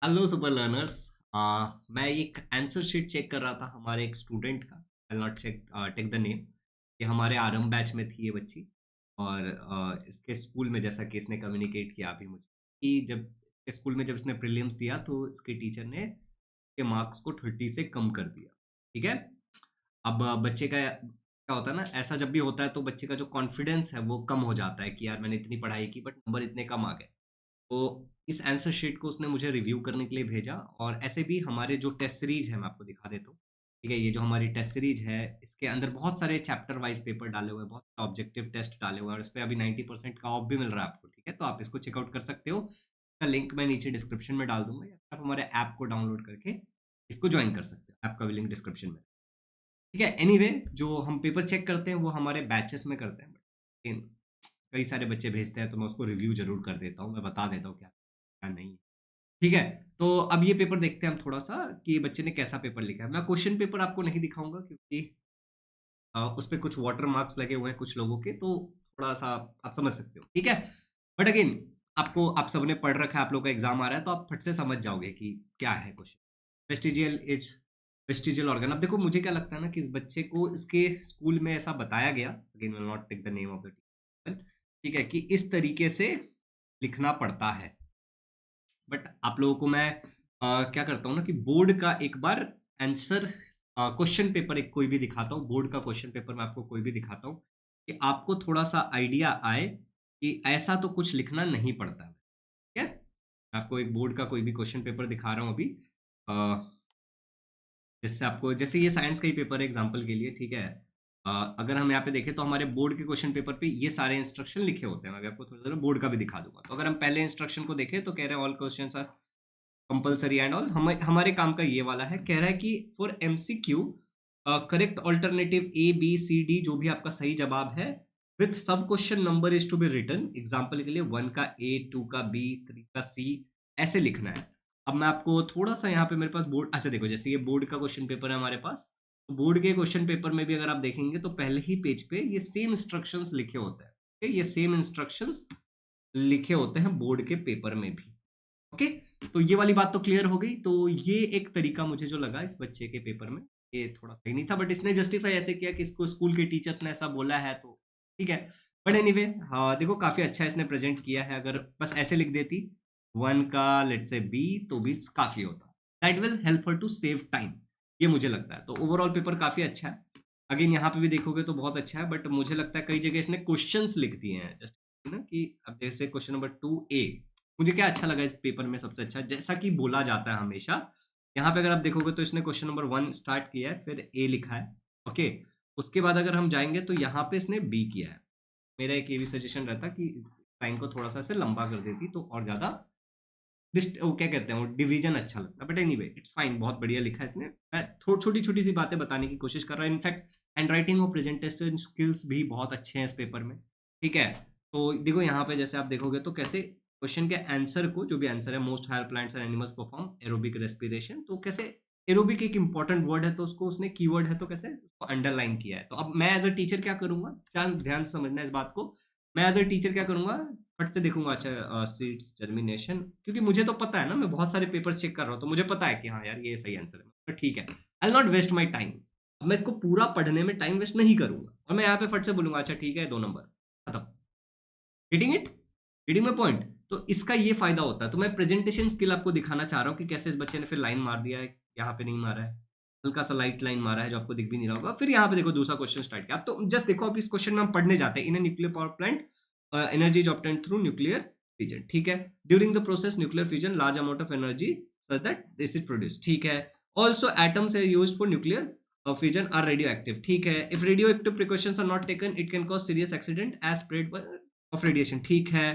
Hello super learners. मैं एक answer sheet check कर रहा था हमारे एक स्टूडेंट का। I not check take the name. ये हमारे आरएम बैच में थी ये बच्ची। और इसके स्कूल में जैसा कि इसने कम्युनिकेट किया अभी मुझे कि जब इसके स्कूल में जब इसने प्रीलिम्स दिया तो इसके टीचर ने इसके मार्क्स को 30 से कम कर दिया। ठीक है। अब बच्चे का क्या होता है ना, ऐसा जब भी होता है तो बच्चे का जो कॉन्फिडेंस है वो कम हो जाता है कि यार मैंने इतनी पढ़ाई की बट नंबर इतने कम आ गए। तो इस आंसर शीट को उसने मुझे रिव्यू करने के लिए भेजा। और ऐसे भी हमारे जो टेस्ट सीरीज है मैं आपको दिखा देता हूँ। ठीक है, ये जो हमारी टेस्ट सीरीज है इसके अंदर बहुत सारे चैप्टर वाइज पेपर डाले हुए हैं, बहुत सारे ऑब्जेक्टिव टेस्ट डाले हुए हैं और इस पे अभी 90% का ऑफ भी मिल रहा है आपको। ठीक है, तो आप इसको चेकआउट कर सकते हो। इसका लिंक मैं नीचे डिस्क्रिप्शन में डाल दूंगा या फिर आप हमारे ऐप को डाउनलोड करके इसको ज्वाइन कर सकते हो। ऐप का भी लिंक डिस्क्रिप्शन में। ठीक है, एनीवे जो हम पेपर चेक करते हैं वो हमारे बैचेस में करते हैं। लेकिन कई सारे बच्चे भेजते हैं तो मैं उसको रिव्यू जरूर कर देता हूँ, मैं बता देता हूँ क्या क्या नहीं। ठीक है, तो अब ये पेपर देखते हैं हम थोड़ा सा कि बच्चे ने कैसा पेपर लिखा है। मैं क्वेश्चन पेपर आपको नहीं दिखाऊंगा क्योंकि उस पे कुछ वाटर मार्क्स लगे हुए हैं कुछ लोगों के, तो थोड़ा सा आप समझ सकते हो। ठीक है, बट अगेन आपको, आप सबने पढ़ रखा है, आप लोग का एग्जाम आ रहा है तो आप फट से समझ जाओगे कि क्या है question. Vestigial age, vestigial organ. अब देखो मुझे क्या लगता है ना कि इस बच्चे को इसके स्कूल में ऐसा बताया गया, again will not take the name of the teacher. ठीक है, कि इस तरीके से लिखना पड़ता है। बट आप लोगों को मैं क्या करता हूँ ना कि बोर्ड का एक बार आंसर क्वेश्चन पेपर एक कोई भी दिखाता हूँ, बोर्ड का क्वेश्चन पेपर मैं आपको कोई भी दिखाता हूँ कि आपको थोड़ा सा आइडिया आए कि ऐसा तो कुछ लिखना नहीं पड़ता है। ठीक है, मैं आपको एक बोर्ड का कोई भी क्वेश्चन पेपर दिखा रहा हूँ अभी। जिससे आपको, जैसे ये साइंस का ही पेपर है एग्जाम्पल के लिए। ठीक है, अगर हम यहाँ पे देखें तो हमारे बोर्ड के क्वेश्चन पेपर पे ये सारे इंस्ट्रक्शन लिखे होते हैं। मैं आपको थोड़ी देर में बोर्ड का भी दिखा दूंगा। तो अगर हम पहले इंस्ट्रक्शन को देखें तो कह रहे हैं all question are compulsory and all. हमारे काम का ये वाला है, कह रहा है कि for MCQ correct alternative A B C D, जो भी आपका सही जवाब है, with sub question number is to be written. Example के लिए 1 का ए, 2 का बी, 3 का सी, ऐसे लिखना है। अब मैं आपको थोड़ा सा यहाँ पे मेरे पास बोर्ड, अच्छा देखो जैसे ये बोर्ड का क्वेश्चन पेपर है हमारे पास, तो बोर्ड के क्वेश्चन पेपर में भी अगर आप देखेंगे तो पहले ही पेज पे ये सेम इंस्ट्रक्शंस लिखे होते हैं। ठीक है? ये सेम इंस्ट्रक्शंस लिखे होते हैं बोर्ड के पेपर में भी। ओके, तो ये वाली बात तो क्लियर हो गई। तो ये एक तरीका मुझे जो लगा इस बच्चे के पेपर में, ये थोड़ा सही नहीं था, बट इसने जस्टिफाई ऐसे किया कि इसको स्कूल के टीचर्स ने ऐसा बोला है तो ठीक है। बट एनीवे, हाँ देखो काफी अच्छा इसने प्रेजेंट किया है। अगर बस ऐसे लिख देती 1 का लेट्स से बी तो भी काफी होता। That will help her to save time, ये मुझे लगता है। तो ओवरऑल पेपर काफी अच्छा है। अगेन यहाँ पे भी देखोगे तो बहुत अच्छा है, बट मुझे लगता है कई जगह इसने क्वेश्चंस लिख दिए हैं जस्ट ना, कि अब जैसे क्वेश्चन नंबर 2A, मुझे क्या अच्छा लगा इस पेपर में सबसे अच्छा, जैसा कि बोला जाता है हमेशा, यहाँ पे अगर आप देखोगे तो इसने क्वेश्चन नंबर 1 स्टार्ट किया है, फिर ए लिखा है। ओके, उसके बाद अगर हम जाएंगे तो यहाँ पे इसने बी किया है। मेरा एक ये भी सजेशन रहता कि लाइन को थोड़ा सा ऐसे लंबा कर देती तो और ज्यादा वो क्या कहते हैं, वो डिवीजन अच्छा लगता है। बट एनीवे इट्स फाइन, बहुत बढ़िया लिखा है इसने। मैं थोड़ी छोटी छोटी सी बातें बताने की कोशिश कर रहा हूँ। इनफैक्ट हैंड राइटिंग और प्रेजेंटेशन स्किल्स भी बहुत अच्छे हैं इस पेपर में। ठीक है, तो देखो यहाँ पे जैसे आप देखोगे तो कैसे क्वेश्चन के आंसर को, जो भी आंसर है, most higher plants and animals perform aerobic respiration, तो कैसे एरोबिक एक इंपॉर्टेंट वर्ड है तो उसको उसने कीवर्ड है तो कैसे उसको अंडरलाइन किया है। तो अब मैं एज अ टीचर क्या करूंगा, चाहे ध्यान से समझना इस बात को, मैं एज अ टीचर क्या करूंगा, फट से देखूंगा अच्छा सीड्स जर्मिनेशन, क्योंकि मुझे तो पता है ना, मैं बहुत सारे पेपर चेक कर रहा हूँ तो मुझे पता है कि हाँ यार ये सही आंसर है, तो ठीक है, I will not waste my time. अब मैं इसको पूरा पढ़ने में टाइम वेस्ट नहीं करूंगा और मैं यहाँ पे फट से बोलूंगा अच्छा ठीक है 2 नंबर, खत्म। Getting it, getting my point. तो इसका ये फायदा होता है। तो मैं प्रेजेंटेशन स्किल आपको दिखाना चाह रहा हूँ कि कैसे इस बच्चे ने फिर लाइन मार दिया है, यहाँ पे नहीं मारा है, हल्का सा लाइट लाइन मारा है जो आपको दिख भी नहीं रहा होगा। फिर यहाँ पे देखो दूसरा क्वेश्चन स्टार्ट किया। अब तो जस्ट देखो, अब इस क्वेश्चन में हम पढ़ने जाते हैं। In nuclear power plant energy is obtained through nuclear fusion. ठीक है, during the process nuclear fusion large amount of energy such that this is produce. ठीक है, also atoms are used for nuclear fusion are radioactive. ठीक है, if radioactive precautions are not taken it can cause serious accident as spread of radiation. ठीक है,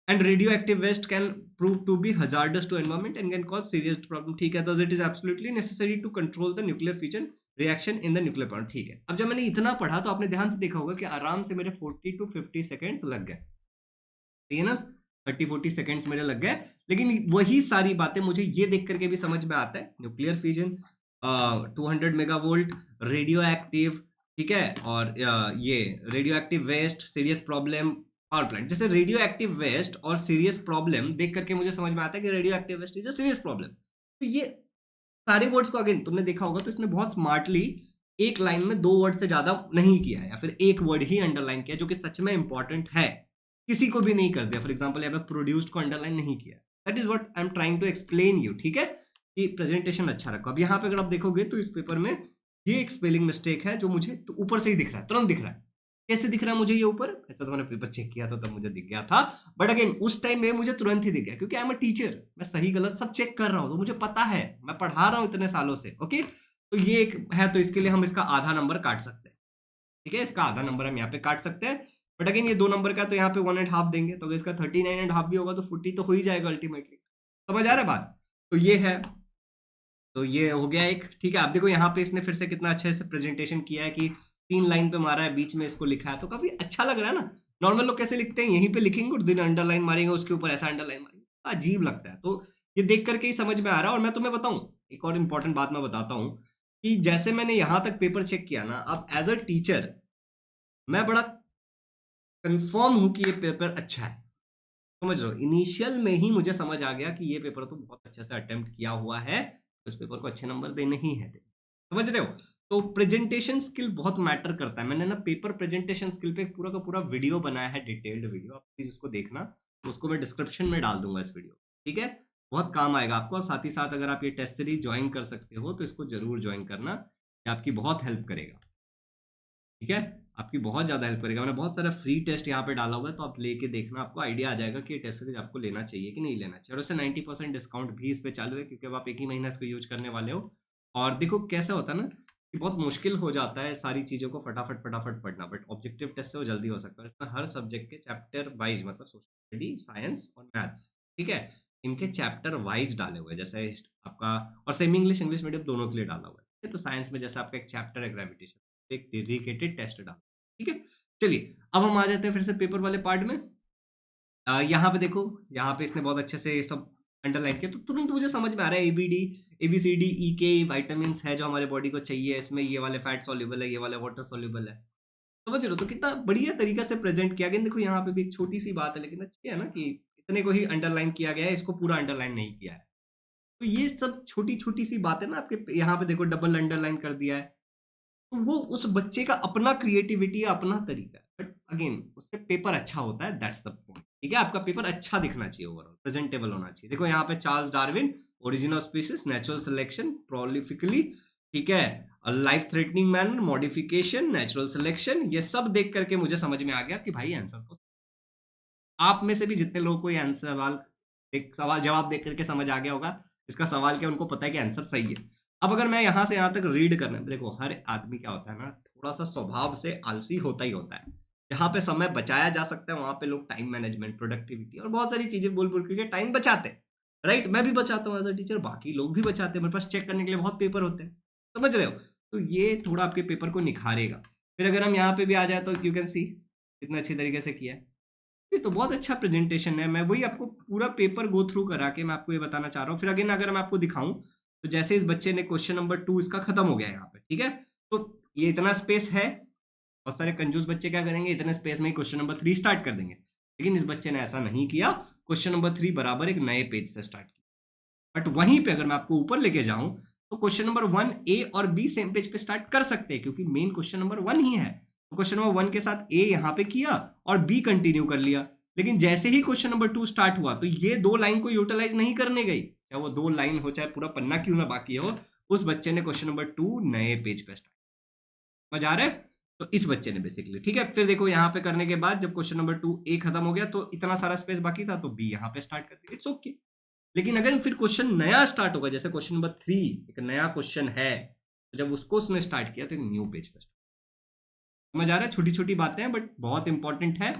and radioactive waste can prove to be hazardous to environment and can cause serious problem। ठीक है, thus it is absolutely necessary to control the nuclear fission reaction in the nuclear plant। ठीक है, अब जब मैंने इतना पढ़ा तो आपने ध्यान से देखा होगा कि आराम से मेरे 40 to 50 सेकेंड्स लग गए। ठीक है ना, 30-40 सेकेंड्स मेरे लग गए। लेकिन वही सारी बातें मुझे ये देख करके भी समझ में आता है, nuclear fusion, 200 megavolt, radioactive, ठीक है, और ये radioactive waste, serious problem, power plant, जैसे रेडियो एक्टिव वेस्ट और सीरियस प्रॉब्लम देख करके मुझे समझ में आता है कि radioactive waste is a serious problem. तो ये सारे वर्ड्स को अगेन तुमने देखा होगा तो इसने बहुत स्मार्टली एक लाइन में 2 वर्ड से ज्यादा नहीं किया है, या फिर एक वर्ड ही अंडरलाइन किया जो कि सच में इंपॉर्टेंट है, किसी को भी नहीं कर दिया। फॉर एग्जाम्पल यहाँ पे प्रोड्यूस्ड को अंडरलाइन नहीं किया। That is what I am trying to explain you, ठीक है, कि प्रेजेंटेशन अच्छा रखो। अब यहाँ पे अगर आप देखोगे तो इस पेपर में ये एक स्पेलिंग मिस्टेक है जो मुझे तो ऊपर से ही दिख रहा है, तुरंत दिख रहा है। कैसे दिख रहा है मुझे ये ऊपर? ऐसा तो मैंने पेपर चेक किया था तब मुझे दिख गया था, बट अगेन उस टाइम में मुझे तुरंत ही दिख गया क्योंकि आई एम अ टीचर, मैं सही गलत सब चेक कर रहा हूँ, तो मुझे पता है, मैं पढ़ा रहा हूँ इतने सालों से। ओके, तो ये एक है, तो इसके लिए हम इसका आधा नंबर काट सकते हैं, ठीक है, इसका आधा नंबर हम यहाँ पे काट सकते हैं। बट अगेन ये 2 नंबर का तो यहाँ पे 1.5 देंगे, तो अगर इसका 39.5 भी होगा तो 40 तो हो ही जाएगा अल्टीमेटली। समझ आ रहा है बात? तो ये है, तो ये हो गया एक, ठीक है। आप देखो यहाँ पे इसने फिर से कितना अच्छे से प्रेजेंटेशन किया है कि 3 लाइन पे मारा है, बीच में इसको लिखा है, तो काफी अच्छा लग रहा है ना। नॉर्मल लोग कैसे लिखते हैं, यहीं पे लिखेंगे और दिन अंडरलाइन मारेंगे, उसके ऊपर ऐसा अंडरलाइन मारेंगे, अजीब लगता है। तो ये देख करके ही समझ में आ रहा है। और मैं तुम्हें बताऊं, एक और इंपॉर्टेंट बात मैं बताता हूँ कि जैसे मैंने यहाँ तक पेपर चेक किया ना, अब एज अ टीचर मैं बड़ा कंफर्म हूँ कि ये पेपर अच्छा है। समझ रहे हो, इनिशियल में ही मुझे समझ आ गया कि ये पेपर तो बहुत अच्छे से अटेम्प्ट किया हुआ है, तो इस पेपर को अच्छे नंबर देने ही है। समझ रहे हो? तो प्रेजेंटेशन स्किल बहुत मैटर करता है। मैंने ना पेपर प्रेजेंटेशन स्किल पे पूरा का पूरा वीडियो बनाया है, डिटेल्ड वीडियो, आप प्लीज उसको देखना, तो उसको मैं डिस्क्रिप्शन में डाल दूंगा इस वीडियो, ठीक है, बहुत काम आएगा आपको। और साथ ही साथ अगर आप ये टेस्ट सीरीज ज्वाइन कर सकते हो तो इसको जरूर ज्वाइन करना, ये आपकी बहुत हेल्प करेगा, ठीक है, आपकी बहुत ज़्यादा हेल्प करेगा। मैंने बहुत सारा फ्री टेस्ट यहाँ पे डाला हुआ है, तो आप लेके देखना, आपको आइडिया आ जाएगा कि ये टेस्ट सीरीज आपको लेना चाहिए कि नहीं लेना चाहिए। और उससे 90% डिस्काउंट भी इस पे चालू है, क्योंकि अब आप एक ही महीना इसको यूज करने वाले हो। और देखो कैसा होता है ना कि बहुत मुश्किल हो जाता है सारी चीज़ों को फटाफट फटाफट पढ़ना, बट ऑब्जेक्टिव टेस्ट से वो जल्दी हो सकता है। इसमें हर सब्जेक्ट के चैप्टर वाइज, मतलब सोशल स्टडी, साइंस और मैथ्स, ठीक है, इनके चैप्टर वाइज डाले हुए हैं। जैसे आपका, और सेमी इंग्लिश इंग्लिश मीडियम दोनों के लिए डाला हुआ है, ठीक है। तो साइंस में जैसे आपका एक चैप्टर है ग्रेविटेशन, एक डेडिकेटेड टेस्ट डाला, ठीक है। चलिए अब हम आ जाते हैं फिर से पेपर वाले पार्ट में। यहाँ पे देखो, यहाँ पे इसने बहुत अच्छे से ये सब अंडरलाइन किया, तो तुरंत मुझे समझ में आ रहा है एबीडी, एबीसीडी, ई के विटामिन है जो हमारे बॉडी को चाहिए, इसमें ये वाले फैट सॉल्युबल है, ये वाले वाटर सॉल्युबल है। समझ रहे हो? तो कितना बढ़िया तरीका से प्रेजेंट किया गया। देखो यहाँ पे भी एक छोटी सी बात है, लेकिन अच्छी है ना कि इतने को ही अंडरलाइन किया गया है, इसको पूरा अंडरलाइन नहीं किया है। तो ये सब छोटी छोटी सी बातें ना, आपके यहाँ पे देखो डबल अंडरलाइन कर दिया है, तो वो उस बच्चे का अपना क्रिएटिविटी है, अपना तरीका है। बट अगेन उससे पेपर अच्छा होता है, दैट्स द पॉइंट, ठीक है। आपका पेपर अच्छा दिखना चाहिए, ओवरऑल प्रेजेंटेबल होना चाहिए। देखो यहाँ पे Charles Darwin, origin of species, natural selection, prolifically, ठीक है, life threatening manner, modification, natural selection, ये सब देख करके मुझे समझ में आ गया कि भाई आंसर तो, आप में से भी जितने लोगों को ये आंसर सवाल जवाब देख करके समझ आ गया होगा इसका सवाल क्या, उनको पता है कि आंसर सही है। अब अगर मैं यहाँ से यहाँ तक रीड करना, देखो हर आदमी क्या होता है ना, थोड़ा सा स्वभाव से आलसी होता ही होता है। जहाँ पे समय बचाया जा सकता है वहां पे लोग टाइम मैनेजमेंट, प्रोडक्टिविटी और बहुत सारी चीजें बोल बोल के टाइम बचाते हैं, राइट। मैं भी बचाता हूँ एज अ टीचर, बाकी लोग भी बचाते हैं, मेरे पास चेक करने के लिए बहुत पेपर होते हैं, समझ रहे हो। तो ये थोड़ा आपके पेपर को निखारेगा। फिर अगर हम यहाँ पे भी आ जाए तो यू कैन सी कितना अच्छी तरीके से किया है। ये तो बहुत अच्छा प्रेजेंटेशन है। मैं वही आपको पूरा पेपर गो थ्रू करा के मैं आपको ये बताना चाह रहा हूँ। फिर अगेन अगर मैं आपको दिखाऊं, तो जैसे इस बच्चे ने क्वेश्चन नंबर 2 इसका खत्म हो गया यहाँ पे, ठीक है, तो ये इतना स्पेस है, बहुत सारे कंजूस बच्चे क्या करेंगे, इतने स्पेस में ही क्वेश्चन नंबर 3 स्टार्ट कर देंगे, लेकिन इस बच्चे ने ऐसा नहीं किया, क्वेश्चन नंबर 3 बराबर एक नए पेज से स्टार्ट किया। बट वहीं पे अगर मैं आपको ऊपर लेके जाऊं, तो क्वेश्चन नंबर 1 ए और बी सेम पेज पे स्टार्ट कर सकते हैं, क्योंकि मेन क्वेश्चन नंबर 1 ही है। तो क्वेश्चन नंबर 1 के साथ ए यहाँ पे किया और बी कंटिन्यू कर लिया। लेकिन जैसे ही क्वेश्चन नंबर 2 स्टार्ट हुआ, तो ये 2 लाइन को यूटिलाइज नहीं करने गई, चाहे वो 2 लाइन हो, चाहे पूरा पन्ना क्यों ना बाकी हो, उस बच्चे ने क्वेश्चन नंबर 2 नए पेज पे स्टार्ट। समझ आ रहा है? तो इस बच्चे ने बेसिकली, ठीक है। फिर देखो यहाँ पे करने के बाद जब क्वेश्चन नंबर 2 ए खत्म हो गया, तो इतना सारा स्पेस बाकी था, तो बी यहाँ पे स्टार्ट कर दिया, इट्स ओके। लेकिन अगर फिर क्वेश्चन नया स्टार्ट होगा, जैसे क्वेश्चन नंबर 3 एक नया क्वेश्चन है, तो जब उसको उसने स्टार्ट किया तो एक न्यू पेज पे। समझ आ रहा है? छोटी छोटी बातें हैं बट बहुत इंपॉर्टेंट है।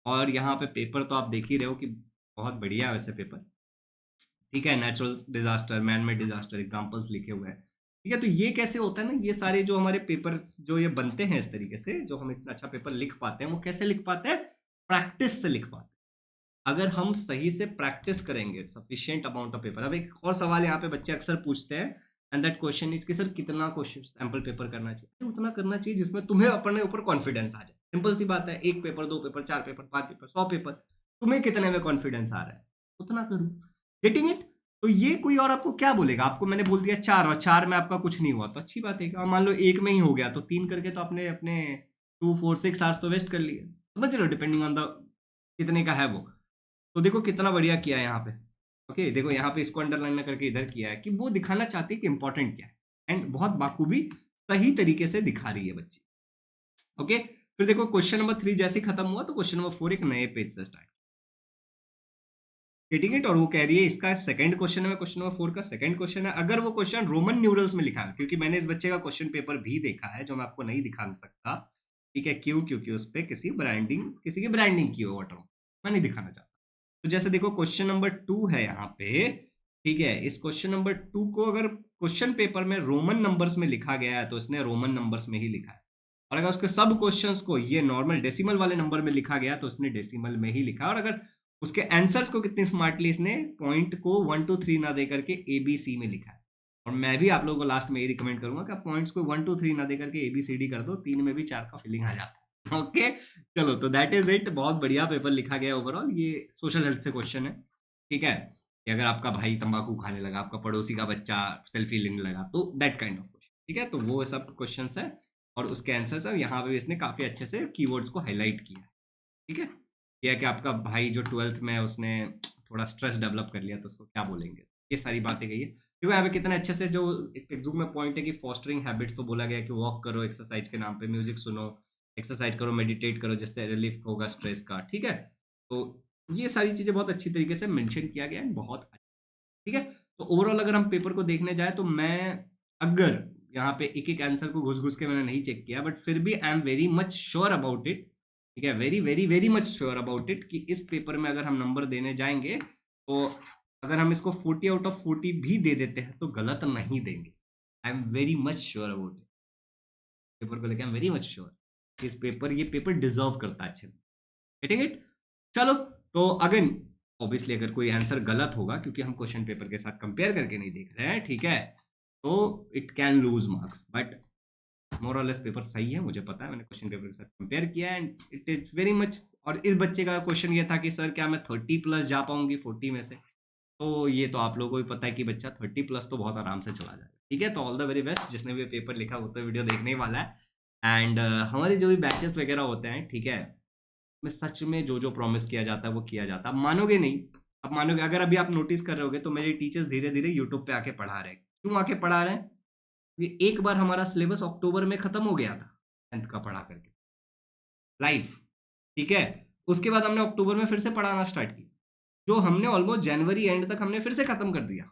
और यहाँ पे पेपर तो आप देख ही रहे हो कि बहुत बढ़िया है वैसे पेपर, ठीक है। Natural disaster, man made disaster, examples लिखे हुए हैं, ठीक है। तो ये कैसे होता है ना, ये सारे जो हमारे पेपर जो ये बनते हैं इस तरीके से, जो हम इतना अच्छा पेपर लिख पाते हैं, वो कैसे लिख पाते हैं, प्रैक्टिस से लिख पाते हैं। अगर हम सही से प्रैक्टिस करेंगे सफिशिएंट अमाउंट ऑफ पेपर। अब एक और सवाल यहाँ पे बच्चे अक्सर पूछते हैं, एंड दैट क्वेश्चन इज कि सर कितना क्वेश्चन सैंपल पेपर करना चाहिए? उतना करना चाहिए जिसमें तुम्हें अपने ऊपर कॉन्फिडेंस आ जाए। सिंपल सी बात है, 1 paper, 2 paper, 4 paper, 5 paper, 100 paper, तुम्हें कितने में कॉन्फिडेंस आ रहा है, उतना करो। Getting it? तो ये कोई और आपको क्या बोलेगा? आपको मैंने बोल दिया 4 और 4 में आपका कुछ नहीं हुआ, तो अच्छी बात है। क्या मान लो 1 में ही हो गया, तो 3 करके तो आपने अपने 2, 4, 6 आवर्स तो वेस्ट कर लिए। समझ रहे हो? डिपेंडिंग ऑन द कितने का है वो। तो देखो कितना बढ़िया किया है यहाँ पे। ओके, देखो यहाँ पे इसको अंडरलाइन ना करके इधर किया है कि वो दिखाना चाहती है कि इंपॉर्टेंट क्या है, एंड बहुत बाखूबी सही तरीके से दिखा रही है बच्ची। ओके, फिर देखो क्वेश्चन नंबर 3 जैसे ही खत्म हुआ तो क्वेश्चन नंबर 4 एक नए पेज से स्टार्ट। Getting it? और वो कह रही है इसका सेकंड क्वेश्चन है, क्वेश्चन नंबर 4 का सेकंड क्वेश्चन है, अगर वो क्वेश्चन रोमन न्यूमरल्स में लिखा है, क्योंकि मैंने इस बच्चे का क्वेश्चन पेपर भी देखा है जो मैं आपको नहीं दिखा सकता, ठीक है, क्यों? क्योंकि उस पर किसी की ब्रांडिंग की हो, वाटर मैं नहीं दिखाना चाहता। तो जैसे देखो क्वेश्चन नंबर 2 है यहाँ पे, ठीक है, इस क्वेश्चन नंबर 2 को अगर क्वेश्चन पेपर में रोमन नंबर्स में लिखा गया है तो इसने रोमन नंबर्स में ही लिखा है, और अगर उसके सब क्वेश्चंस को ये नॉर्मल डेसिमल वाले नंबर में लिखा गया तो इसने डेसिमल में ही लिखा, और अगर उसके आंसर्स को कितनी स्मार्टली इसने पॉइंट को 1 2 3 ना दे करके ABC में लिखा है। और मैं भी आप लोगों को लास्ट में ये रिकमेंड करूंगा कि आप पॉइंट्स को 1 2 3 ना दे करके ABCD कर दो, 3 में भी 4 का फीलिंग आ जाता है। ओके, चलो, तो दैट इज इट। बहुत बढ़िया पेपर लिखा गया ओवरऑल। ये सोशल हेल्थ से क्वेश्चन है, ठीक है, कि अगर आपका भाई तंबाकू खाने लगा, आपका पड़ोसी का बच्चा सेल्फी लेने लगा, तो दैट काइंड ऑफ क्वेश्चन, ठीक है, तो वो सब क्वेश्चन है और उसके आंसर्स है। यहाँ पे इसने काफी अच्छे से कीवर्ड्स को हाईलाइट किया है, ठीक है। या कि आपका भाई जो 12th में है उसने थोड़ा स्ट्रेस डेवलप कर लिया तो उसको क्या बोलेंगे, ये सारी बातें गई है। क्योंकि यहाँ पे कितने अच्छे से जो एक टेक्स्ट में पॉइंट है कि फॉस्टरिंग हैबिट्स, तो बोला गया कि वॉक करो एक्सरसाइज के नाम पे, म्यूजिक सुनो, एक्सरसाइज करो, मेडिटेट करो, जिससे रिलीफ होगा स्ट्रेस का, ठीक है। तो ये सारी चीजें बहुत अच्छी तरीके से मेंशन किया गया है, बहुत अच्छा, ठीक है। तो ओवरऑल अगर हम पेपर को देखने जाए तो मैं, अगर यहाँ पे एक एक आंसर को घुस घुस के मैंने नहीं चेक किया, बट फिर भी I am very much sure about it, ठीक है, very very very much sure about it, कि इस पेपर में अगर हम नंबर देने जाएंगे तो अगर हम इसको 40 आउट ऑफ 40 भी दे देते हैं तो गलत नहीं देंगे। I am very much sure about it, paper को लेकर I am very much sure इस पेपर, ये पेपर डिजर्व करता है अच्छे, गेटिंग इट? चलो, तो अगेन ऑब्वियसली अगर कोई आंसर गलत होगा, क्योंकि हम क्वेश्चन पेपर के साथ कंपेयर करके नहीं देख रहे हैं, ठीक है, तो it can lose marks, but more और लेस पेपर सही है, मुझे पता है, मैंने क्वेश्चन पेपर के साथ कंपेयर किया and it is very much. और इस बच्चे का क्वेश्चन ये था कि सर क्या मैं 30+ जा पाऊंगी 40 में से, तो ये तो आप लोगों को भी पता है कि बच्चा 30+ तो बहुत आराम से चला जाएगा, ठीक है। तो ऑल द वेरी बेस्ट, जिसने भी पेपर लिखा वो तो वीडियो देखने ही वाला है। एंड हमारे जो भी बैचेस वगैरह होते हैं, ठीक है, में सच में जो जो प्रॉमिस किया जाता है वो किया जाता है, आप मानोगे नहीं। आप मानोगे, अगर अभी आप नोटिस कर रहे होगे तो मेरे टीचर्स धीरे धीरे यूट्यूब पे आके पढ़ा रहे हैं। क्यों आके पढ़ा रहे हैं? ये एक बार हमारा सिलेबस अक्टूबर में खत्म हो गया था 10th का पढ़ा करके लाइव, ठीक है। उसके बाद हमने अक्टूबर में फिर से पढ़ाना स्टार्ट किया, जो हमने ऑलमोस्ट जनवरी एंड तक हमने फिर से खत्म कर दिया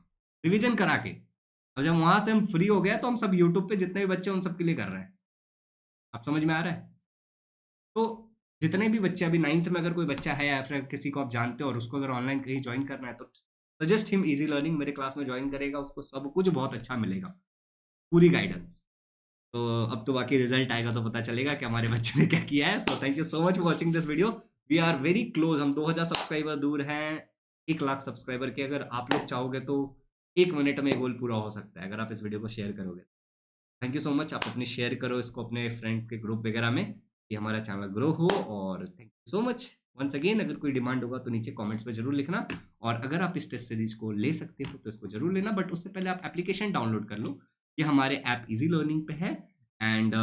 रिवीजन करा के। अब जब वहां से हम फ्री हो गए तो हम सब यूट्यूब पे जितने भी बच्चे उन सबके लिए कर रहे हैं। आप समझ में आ रहा है? तो जितने भी बच्चे अभी 9th में, अगर कोई बच्चा है या फिर किसी को आप जानते हो और उसको अगर ऑनलाइन कहीं ज्वाइन करना है तो सजेस्ट हिम इजी लर्निंग, मेरे क्लास में ज्वाइन करेगा, उसको सब कुछ बहुत अच्छा मिलेगा, पूरी गाइडेंस। तो अब तो बाकी रिजल्ट आएगा तो पता चलेगा कि हमारे बच्चे ने क्या किया है। So thank you so much for watching this video. We are very close, हम 2000 सब्सक्राइबर दूर हैं 1 लाख सब्सक्राइबर के। अगर आप लोग चाहोगे तो 1 मिनट में गोल पूरा हो सकता है अगर आप इस वीडियो को शेयर करोगे। थैंक यू सो मच, आप अपने शेयर करो इसको अपने फ्रेंड्स के ग्रुप वगैरह में, कि हमारा चैनल ग्रो हो। और thank you so much once again. अगर कोई डिमांड होगा तो नीचे कमेंट्स में जरूर लिखना, और अगर आप इस टेस्ट सीरीज को ले सकते हो तो इसको जरूर लेना, बट उससे पहले आप एप्लीकेशन डाउनलोड कर लो। ये हमारे ऐप इजी लर्निंग पे है, एंड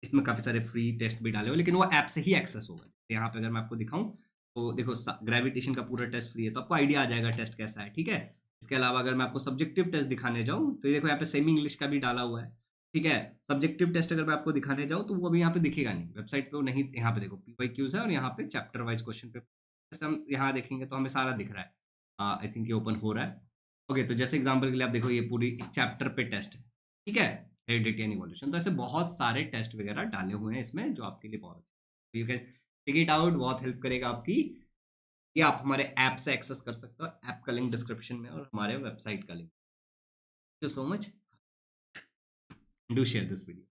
इसमें काफ़ी सारे फ्री टेस्ट भी डाले हो, लेकिन वो ऐप से ही एक्सेस होगा। यहाँ पे अगर मैं आपको दिखाऊं तो देखो, ग्रेविटेशन का पूरा टेस्ट फ्री है, तो आपको आइडिया आ जाएगा टेस्ट कैसा है, ठीक है। इसके अलावा अगर मैं आपको सब्जेक्टिव टेस्ट दिखाने जाऊँ तो ये देखो यहाँ पे सेमी इंग्लिश का भी डाला हुआ है, ठीक है। सब्जेक्टिव टेस्ट अगर मैं आपको दिखाने जाऊँ तो वो अभी यहाँ पे दिखेगा नहीं, वेबसाइट पे वो नहीं। यहाँ पे देखो PYQs है और यहाँ पे चैप्टर वाइज क्वेश्चन पेपर, जैसे हम यहाँ देखेंगे तो हमें सारा दिख रहा है। आई थिंक ये ओपन हो रहा है। ओके, तो जैसे एग्जाम्पल के लिए आप देखो, ये पूरी एक चैप्टर पे टेस्ट है, ठीक है, हेरिडिटी एंड इवोल्यूशन। तो ऐसे बहुत सारे टेस्ट वगैरह डाले हुए हैं इसमें जो आपके लिए बहुत अच्छा, you can check it out, बहुत हेल्प करेगा आपकी। ये आप हमारे ऐप से एक्सेस कर सकते हो, ऐप का लिंक डिस्क्रिप्शन में और हमारे वेबसाइट का link. Thank you so much, do share this video.